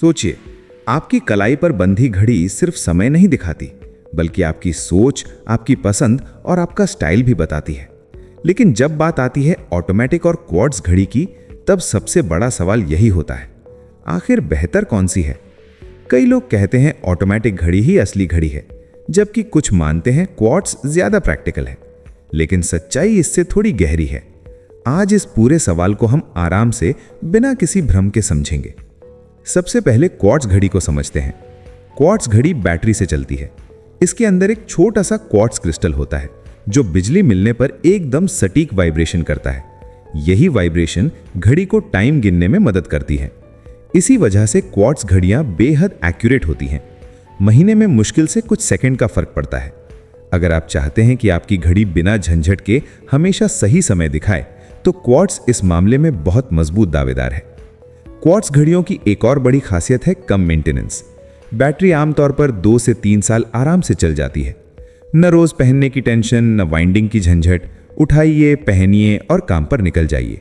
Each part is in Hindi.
सोचिए, आपकी कलाई पर बंधी घड़ी सिर्फ समय नहीं दिखाती, बल्कि आपकी सोच, आपकी पसंद और आपका स्टाइल भी बताती है। लेकिन जब बात आती है ऑटोमेटिक और क्वार्ट्ज घड़ी की, तब सबसे बड़ा सवाल यही होता है, आखिर बेहतर कौन सी है? कई लोग कहते हैं ऑटोमेटिक घड़ी ही असली घड़ी है, जबकि कुछ मानते हैं क्वार्ट्ज ज्यादा प्रैक्टिकल है। लेकिन सच्चाई इससे थोड़ी गहरी है। आज इस पूरे सवाल को हम आराम से, बिना किसी भ्रम के समझेंगे। सबसे पहले क्वार्ट्ज घड़ी को समझते हैं। क्वार्ट्ज घड़ी बैटरी से चलती है। इसके अंदर एक छोटा सा क्वार्ट्ज क्रिस्टल होता है, जो बिजली मिलने पर एकदम सटीक वाइब्रेशन करता है। यही वाइब्रेशन घड़ी को टाइम गिनने में मदद करती है। इसी वजह से क्वार्ट्ज घड़ियां बेहद एक्यूरेट होती हैं। महीने में मुश्किल से कुछ सेकंड का फर्क पड़ता है। अगर आप चाहते हैं कि आपकी घड़ी बिना झंझट के हमेशा सही समय दिखाए, तो क्वार्ट्ज इस मामले में बहुत मजबूत दावेदार है। क्वार्ट्ज घड़ियों की एक और बड़ी खासियत है कम मेंटेनेंस। बैटरी आमतौर पर 2 से 3 साल आराम से चल जाती है। न रोज पहनने की टेंशन, न वाइंडिंग की झंझट। उठाइए, पहनिए और काम पर निकल जाइए।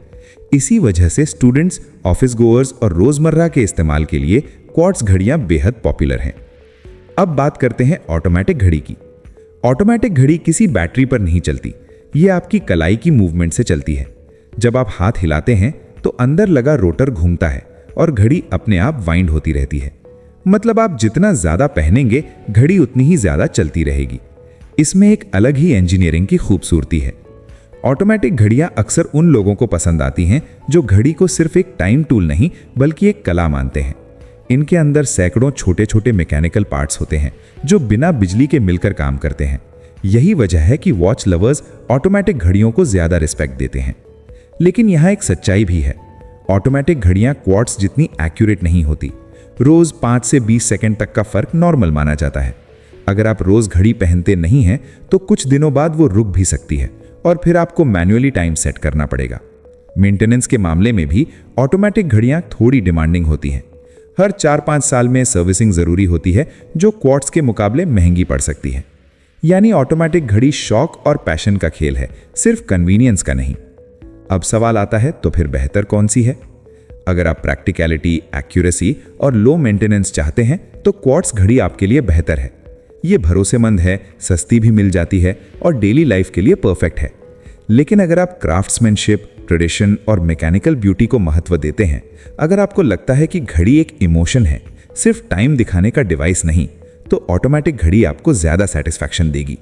इसी वजह से स्टूडेंट्स, ऑफिस गोअर्स और रोजमर्रा के इस्तेमाल के लिए क्वार्ट्ज घड़ियां बेहद पॉपुलर हैं। अब बात करते हैं ऑटोमेटिक घड़ी की। ऑटोमेटिक घड़ी किसी बैटरी पर नहीं चलती। ये आपकी कलाई की मूवमेंट से चलती है। जब आप हाथ हिलाते हैं तो अंदर लगा रोटर घूमता है और घड़ी अपने आप वाइंड होती रहती है। मतलब आप जितना ज्यादा पहनेंगे, घड़ी उतनी ही ज्यादा चलती रहेगी। इसमें एक अलग ही इंजीनियरिंग की खूबसूरती है। ऑटोमेटिक घड़ियां अक्सर उन लोगों को पसंद आती हैं जो घड़ी को सिर्फ एक टाइम टूल नहीं, बल्कि एक कला मानते हैं। इनके अंदर सैकड़ों छोटे छोटे मैकेनिकल पार्ट्स होते हैं जो बिना बिजली के मिलकर काम करते हैं। यही वजह है कि वॉच लवर्स ऑटोमेटिक घड़ियों को ज्यादा रिस्पेक्ट देते हैं। लेकिन यहाँ एक सच्चाई भी है। ऑटोमेटिक घड़ियां क्वार्ट्ज जितनी एक्यूरेट नहीं होती। रोज 5 से 20 सेकंड तक का फर्क नॉर्मल माना जाता है। अगर आप रोज घड़ी पहनते नहीं हैं, तो कुछ दिनों बाद वो रुक भी सकती है और फिर आपको मैन्युअली टाइम सेट करना पड़ेगा। मेंटेनेंस के मामले में भी ऑटोमेटिक घड़ियां थोड़ी डिमांडिंग होती हैं। हर 4-5 साल में सर्विसिंग जरूरी होती है, जो क्वार्ट्ज के मुकाबले महंगी पड़ सकती है। यानी ऑटोमेटिक घड़ी शौक और पैशन का खेल है, सिर्फ कन्वीनियंस का नहीं। अब सवाल आता है, तो फिर बेहतर कौन सी है? अगर आप प्रैक्टिकलिटी, एक्यूरेसी और लो मेंटेनेंस चाहते हैं, तो क्वार्ट्ज घड़ी आपके लिए बेहतर है। ये भरोसेमंद है, सस्ती भी मिल जाती है और डेली लाइफ के लिए परफेक्ट है। लेकिन अगर आप क्राफ्ट्समैनशिप, ट्रेडिशन और मैकेनिकल ब्यूटी को महत्व देते हैं, अगर आपको लगता है कि घड़ी एक इमोशन है, सिर्फ टाइम दिखाने का डिवाइस नहीं, तो ऑटोमेटिक घड़ी आपको ज्यादा सेटिस्फैक्शन देगी।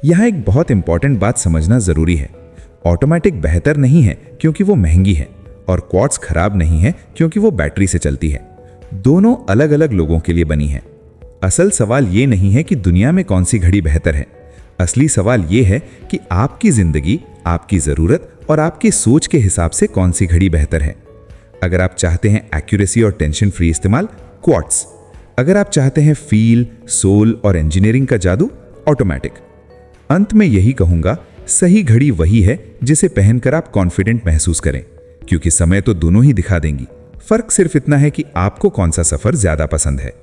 यहाँ एक बहुत इंपॉर्टेंट बात समझना जरूरी है। ऑटोमेटिक बेहतर नहीं है क्योंकि वो महंगी है, और क्वार्ट्ज खराब नहीं है क्योंकि वो बैटरी से चलती है। दोनों अलग अलग लोगों के लिए बनी है। असल सवाल ये नहीं है कि दुनिया में कौन सी घड़ी बेहतर है। असली सवाल ये है कि आपकी जिंदगी, आपकी जरूरत और आपकी सोच के हिसाब से कौन सी घड़ी बेहतर है। अगर आप चाहते हैं एक्यूरेसी और टेंशन फ्री इस्तेमाल, क्वार्ट्ज। अगर आप चाहते हैं फील, सोल और इंजीनियरिंग का जादू, ऑटोमेटिक। अंत में यही कहूंगा, सही घड़ी वही है जिसे पहनकर आप कॉन्फिडेंट महसूस करें, क्योंकि समय तो दोनों ही दिखा देंगी। फर्क सिर्फ इतना है कि आपको कौन सा सफर ज्यादा पसंद है।